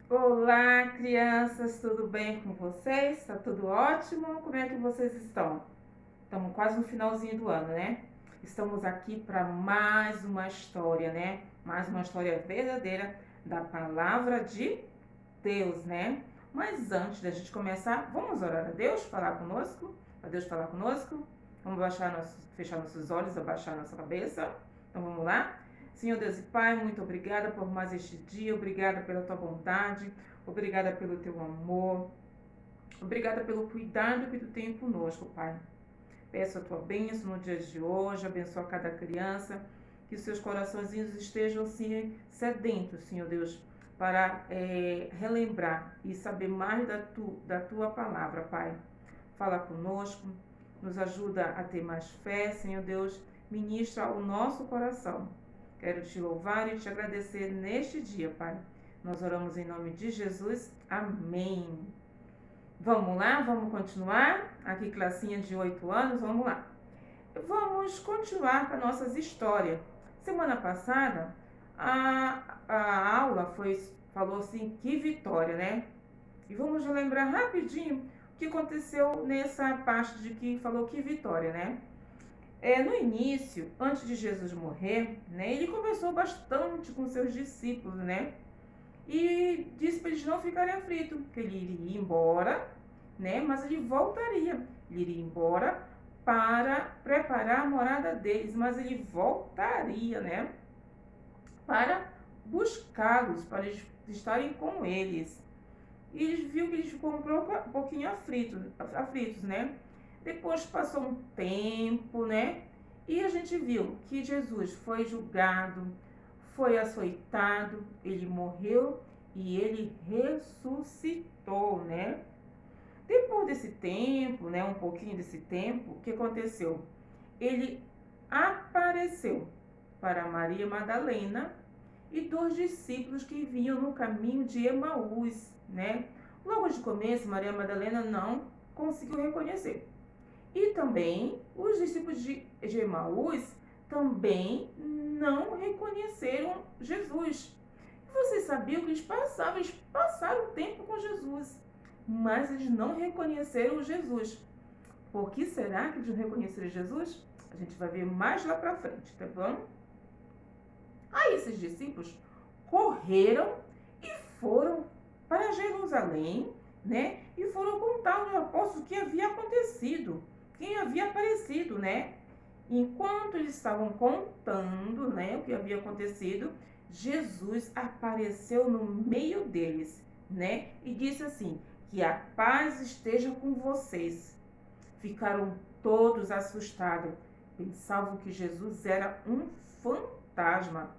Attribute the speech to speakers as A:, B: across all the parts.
A: Olá, crianças, tudo bem com vocês? Está tudo ótimo? Como é que vocês estão? Estamos quase no finalzinho do ano, né? Estamos aqui para mais uma história, né? Mais uma história verdadeira da palavra de Deus, né? Mas antes da gente começar, vamos orar a Deus, falar conosco? Para Deus falar conosco? Vamos fechar nossos olhos, abaixar nossa cabeça. Então vamos lá? Senhor Deus e Pai, muito obrigada por mais este dia, obrigada pela tua bondade, obrigada pelo teu amor, obrigada pelo cuidado que tu tem conosco, Pai. Peço a tua bênção no dia de hoje, abençoa cada criança, que os seus coraçõezinhos estejam assim sedentos, Senhor Deus, para relembrar e saber mais da tua palavra, Pai. Fala conosco, nos ajuda a ter mais fé, Senhor Deus, ministra o nosso coração. Quero te louvar e te agradecer neste dia, Pai. Nós oramos em nome de Jesus. Amém. Vamos lá, vamos continuar? Aqui, classinha de 8 anos, vamos lá. Vamos continuar com as nossas histórias. Semana passada, a aula falou assim, que vitória, né? E vamos lembrar rapidinho o que aconteceu nessa parte de que falou que vitória, né? No início, antes de Jesus morrer, né, ele conversou bastante com seus discípulos, né? E disse para eles não ficarem aflitos, que ele iria embora, né? Mas ele voltaria. Ele iria embora para preparar a morada deles, mas ele voltaria, né? Para buscá-los, para eles estarem com eles. E eles viram que eles ficam um pouquinho aflitos, né? Depois passou um tempo, né? E a gente viu que Jesus foi julgado, foi açoitado, ele morreu e ele ressuscitou, né? Depois desse tempo, né, um pouquinho desse tempo, o que aconteceu? Ele apareceu para Maria Madalena e dos discípulos que vinham no caminho de Emaús, né? Logo de começo, Maria Madalena não conseguiu reconhecer. E também os discípulos de Emaús também não reconheceram Jesus. Vocês sabiam que eles passaram tempo com Jesus, mas eles não reconheceram Jesus. Por que será que eles não reconheceram Jesus? A gente vai ver mais lá para frente, tá bom? Aí esses discípulos correram e foram para Jerusalém, né? E foram contar aos apóstolos o que havia acontecido, quem havia aparecido, né? Enquanto eles estavam contando, né, o que havia acontecido, Jesus apareceu no meio deles, né? E disse assim: que a paz esteja com vocês. Ficaram todos assustados. Pensavam que Jesus era um fantasma.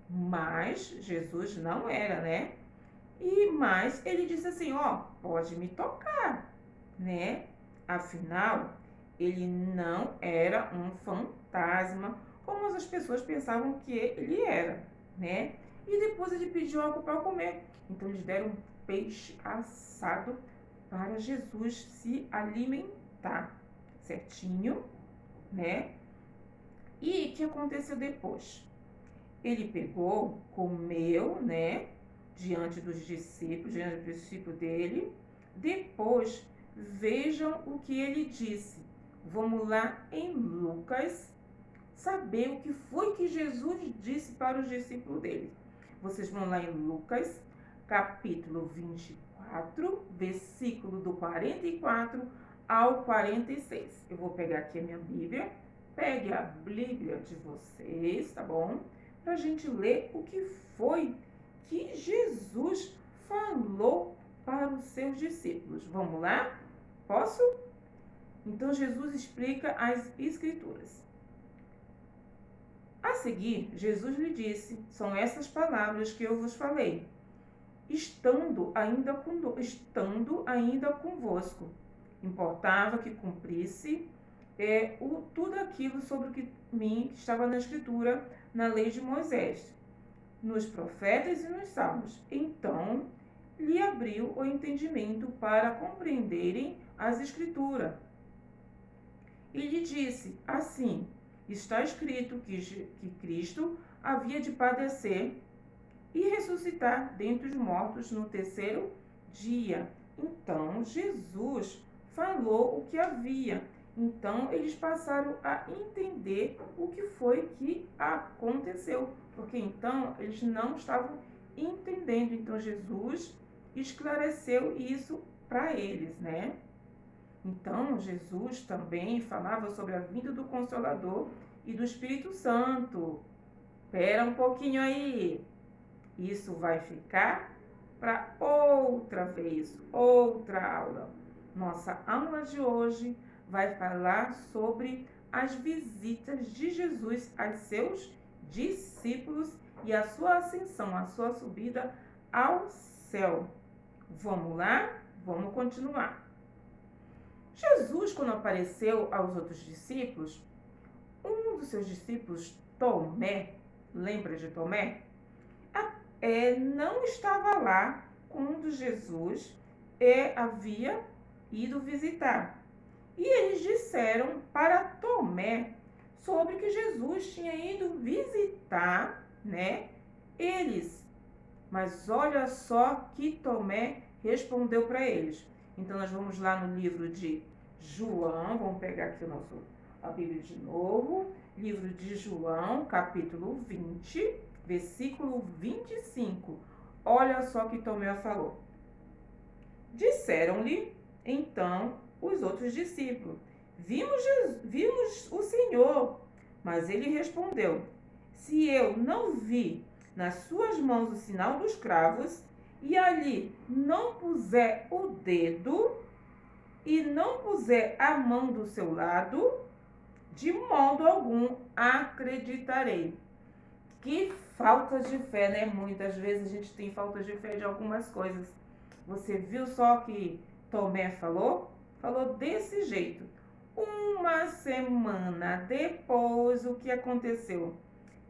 A: Mas Jesus não era, né? Mas ele disse assim, ó, pode me tocar, né? Afinal, ele não era um fantasma, como as pessoas pensavam que ele era, né? E depois ele pediu algo para comer. Então eles deram um peixe assado para Jesus se alimentar, certinho, né? E o que aconteceu depois? Ele pegou, comeu, né? Diante dos discípulos dele. Depois, vejam o que ele disse. Vamos lá em Lucas, saber o que foi que Jesus disse para os discípulos dele. Vocês vão lá em Lucas, capítulo 24, versículo do 44 ao 46. Eu vou pegar aqui a minha Bíblia. Pegue a Bíblia de vocês, tá bom? Para a gente ler o que foi que Jesus falou para os seus discípulos. Vamos lá? Posso? Então Jesus explica as Escrituras. A seguir, Jesus lhe disse: são essas palavras que eu vos falei, estando ainda convosco. Importava que cumprisse tudo aquilo sobre o que mim que estava na Escritura, na lei de Moisés, nos profetas e nos salmos. Então lhe abriu o entendimento para compreenderem as Escrituras. E lhe disse: assim está escrito que Cristo havia de padecer e ressuscitar dentre os mortos no terceiro dia. Então Jesus falou o que havia. Então eles passaram a entender o que foi que aconteceu, porque então eles não estavam entendendo. Então Jesus esclareceu isso para eles, né? Então Jesus também falava sobre a vinda do Consolador e do Espírito Santo. Espera um pouquinho aí. Isso vai ficar para outra vez, outra aula. Nossa aula de hoje vai falar sobre as visitas de Jesus aos seus discípulos e a sua ascensão, a sua subida ao céu. Vamos lá? Vamos continuar. Jesus, quando apareceu aos outros discípulos, um dos seus discípulos, Tomé, lembra de Tomé? Não estava lá quando Jesus havia ido visitar. E eles disseram para Tomé sobre que Jesus tinha ido visitar, né, eles. Mas olha só que Tomé respondeu para eles. Então nós vamos lá no livro de João, vamos pegar aqui a Bíblia de novo, livro de João, capítulo 20, versículo 25. Olha só que Tomé falou. Disseram-lhe, então, os outros discípulos, vimos o Senhor. Mas ele respondeu, se eu não vi nas suas mãos o sinal dos cravos, e ali não puser o dedo, e não puser a mão do seu lado, de modo algum acreditarei. Que falta de fé, né? Muitas vezes a gente tem falta de fé de algumas coisas. Você viu só que Tomé falou? Falou desse jeito. Uma semana depois, o que aconteceu?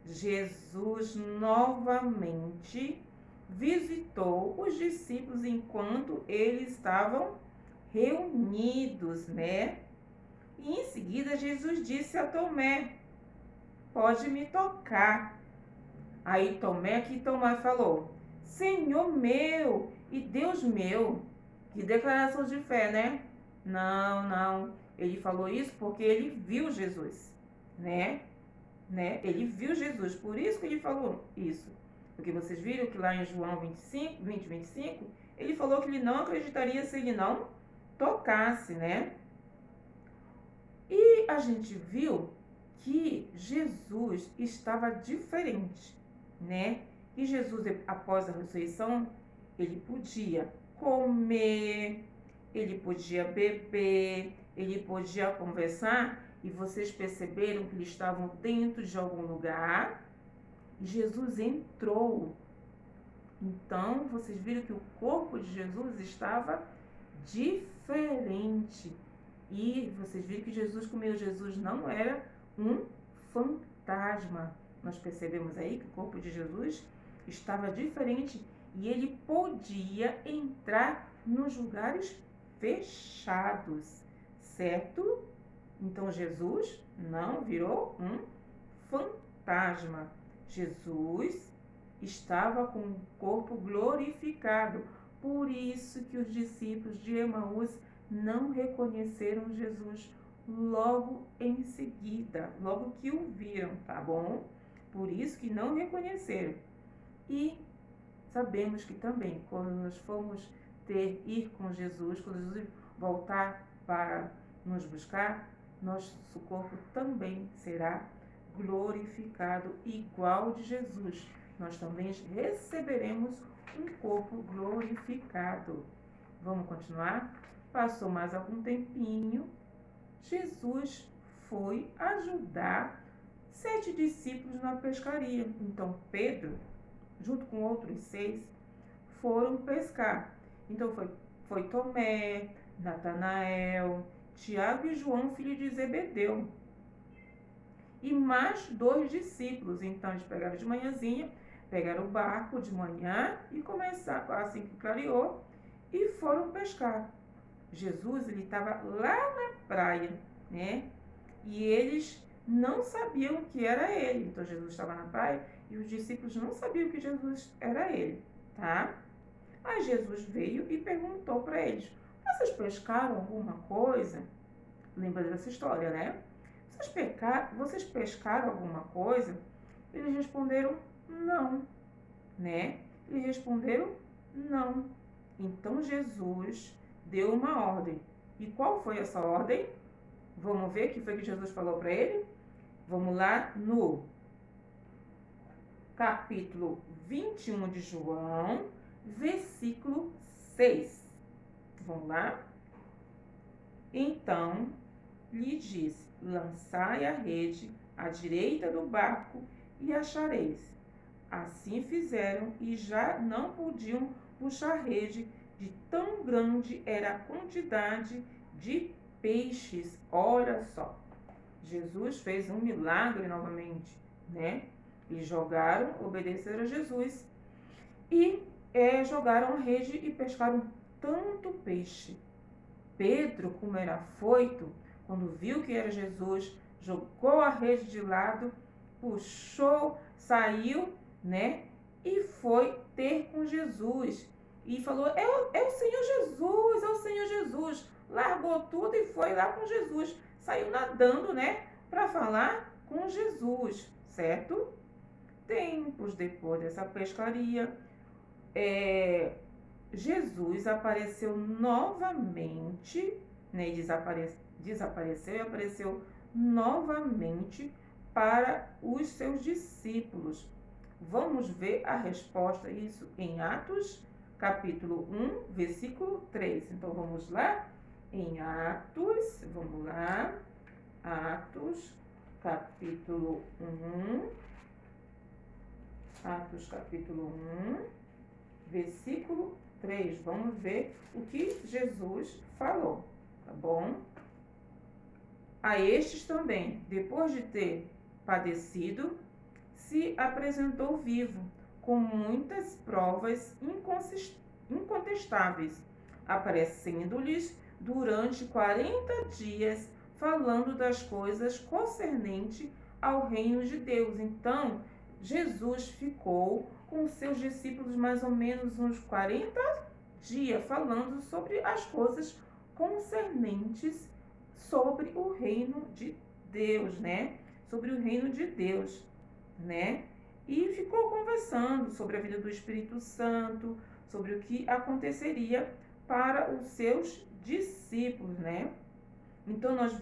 A: Jesus novamente visitou os discípulos enquanto eles estavam reunidos, né? E em seguida Jesus disse a Tomé, pode me tocar. Aí Tomé falou, Senhor meu e Deus meu. Que declaração de fé, né? Não. Ele falou isso porque ele viu Jesus, né? Ele viu Jesus, por isso que ele falou isso. Porque vocês viram que lá em João 25, ele falou que ele não acreditaria se ele não tocasse, né? E a gente viu que Jesus estava diferente, né? E Jesus, após a ressurreição, ele podia comer, ele podia beber, ele podia conversar, e vocês perceberam que eles estavam dentro de algum lugar, e Jesus entrou. Então, vocês viram que o corpo de Jesus estava diferente. E vocês viram que Jesus comeu. Jesus não era um fantasma. Nós percebemos aí que o corpo de Jesus estava diferente e ele podia entrar nos lugares fechados, certo? Então Jesus não virou um fantasma. Jesus estava com o corpo glorificado. Por isso que os discípulos de Emaús não reconheceram Jesus logo em seguida, logo que o viram, tá bom? Por isso que não reconheceram. E sabemos que também, quando nós formos ir com Jesus, quando Jesus voltar para nos buscar, nosso corpo também será glorificado igual de Jesus. Nós também receberemos um corpo glorificado. Vamos continuar? Passou mais algum tempinho, Jesus foi ajudar 7 discípulos na pescaria. Então Pedro, junto com outros 6, foram pescar. Então foi Tomé, Natanael, Tiago e João, filho de Zebedeu. E mais 2 discípulos. Então eles pegaram de manhãzinha, pegaram o barco de manhã e começaram, assim que clareou, e foram pescar. Jesus, ele estava lá na praia, né? E eles não sabiam que era ele. Então Jesus estava na praia e os discípulos não sabiam que Jesus era ele, tá? Aí Jesus veio e perguntou para eles: vocês pescaram alguma coisa? Lembra dessa história, né? Vocês pescaram alguma coisa? Eles responderam: não, né? Eles responderam: não. Então Jesus deu uma ordem. E qual foi essa ordem? Vamos ver o que foi que Jesus falou para ele? Vamos lá no capítulo 21 de João, versículo 6. Vamos lá? Então lhe disse: lançai a rede à direita do barco e achareis. Assim fizeram e já não podiam puxar rede, de tão grande era a quantidade de peixes. Olha só, Jesus fez um milagre novamente, né? E obedeceram a Jesus e jogaram a rede e pescaram tanto peixe. Pedro, como era afoito, quando viu que era Jesus, jogou a rede de lado, puxou, saiu, né? E foi ter com Jesus. E falou: é o Senhor Jesus, é o Senhor Jesus. Largou tudo e foi lá com Jesus. Saiu nadando, né? Para falar com Jesus, certo? Tempos depois dessa pescaria, Jesus apareceu novamente, né? Desapareceu e apareceu novamente para os seus discípulos. Vamos ver a resposta a isso em Atos, capítulo 1, versículo 3. Então vamos lá? Em Atos, vamos lá. Atos, capítulo 1. Atos, capítulo 1, versículo 3. Vamos ver o que Jesus falou, tá bom? A estes também, depois de ter padecido, se apresentou vivo, com muitas provas incontestáveis, aparecendo-lhes durante 40 dias, falando das coisas concernentes ao reino de Deus. Então, Jesus ficou com seus discípulos mais ou menos uns 40 dias, falando sobre as coisas concernentes sobre o reino de Deus, né? Sobre o reino de Deus, né? E ficou conversando sobre a vida do Espírito Santo, sobre o que aconteceria para os seus discípulos, né? Então nós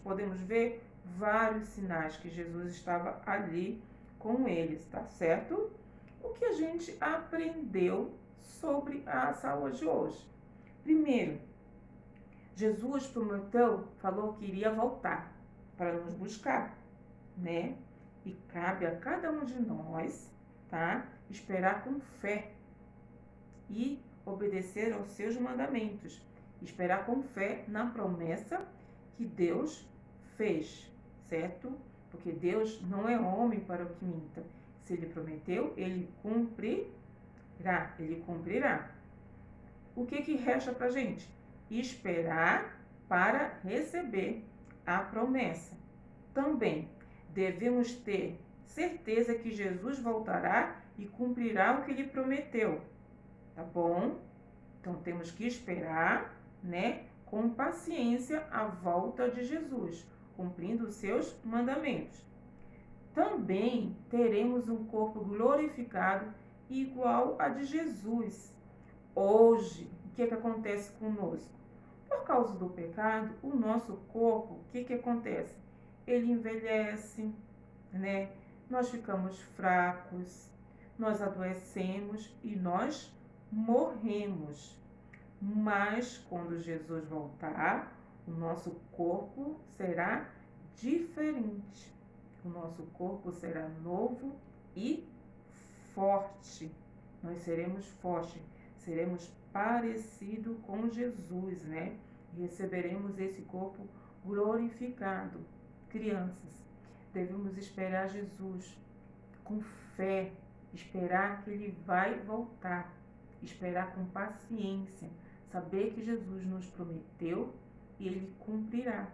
A: podemos ver vários sinais que Jesus estava ali com eles, tá certo? O que a gente aprendeu sobre a saúde de hoje? Primeiro, Jesus falou que iria voltar para nos buscar, né? E cabe a cada um de nós, tá? Esperar com fé e obedecer aos seus mandamentos. Esperar com fé na promessa que Deus fez, certo? Porque Deus não é homem para o que minta. Se Ele prometeu, Ele cumprirá. Ele cumprirá. O que resta para a gente? Esperar para receber a promessa. Também devemos ter certeza que Jesus voltará e cumprirá o que Ele prometeu. Tá bom? Então temos que esperar, né, com paciência a volta de Jesus, cumprindo os seus mandamentos. Também teremos um corpo glorificado igual a de Jesus. Hoje, o que acontece conosco? Por causa do pecado, o nosso corpo, o que acontece? Ele envelhece, né? Nós ficamos fracos, nós adoecemos e nós morremos. Mas quando Jesus voltar, o nosso corpo será diferente. O nosso corpo será novo e forte. Nós seremos fortes, seremos parecidos com Jesus, né? E receberemos esse corpo glorificado. Crianças, devemos esperar Jesus com fé, esperar que Ele vai voltar, esperar com paciência, saber que Jesus nos prometeu e Ele cumprirá.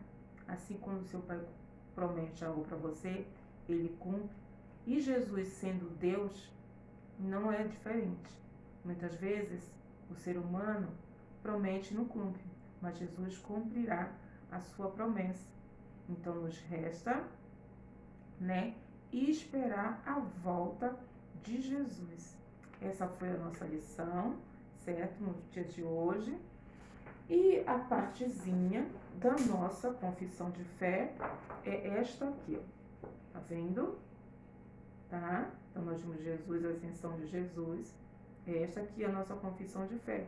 A: Assim como seu Pai promete algo para você, Ele cumpre E Jesus, sendo Deus, não é diferente. Muitas vezes, o ser humano promete e não cumpre, mas Jesus cumprirá a sua promessa. Então, nos resta, né, esperar a volta de Jesus. Essa foi a nossa lição, certo? No dia de hoje. E a partezinha da nossa confissão de fé é esta aqui, ó. Tá vendo? Tá? Então, nós vimos Jesus, a ascensão de Jesus. Esta aqui é a nossa confissão de fé,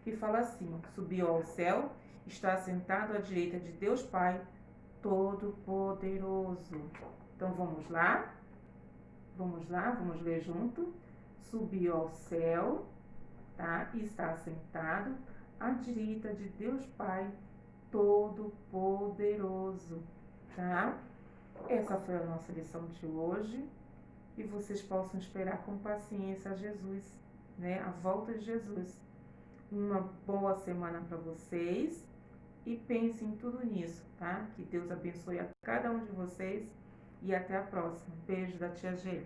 A: que fala assim: subiu ao céu, está sentado à direita de Deus Pai Todo-Poderoso. Então, vamos lá? Vamos ler junto. Subiu ao céu, tá? E está sentado à direita de Deus Pai Todo-Poderoso, tá? Essa foi a nossa lição de hoje. E vocês possam esperar com paciência a Jesus, né? A volta de Jesus. Uma boa semana para vocês e pensem em tudo nisso, tá? Que Deus abençoe a cada um de vocês e até a próxima. Beijo da tia G.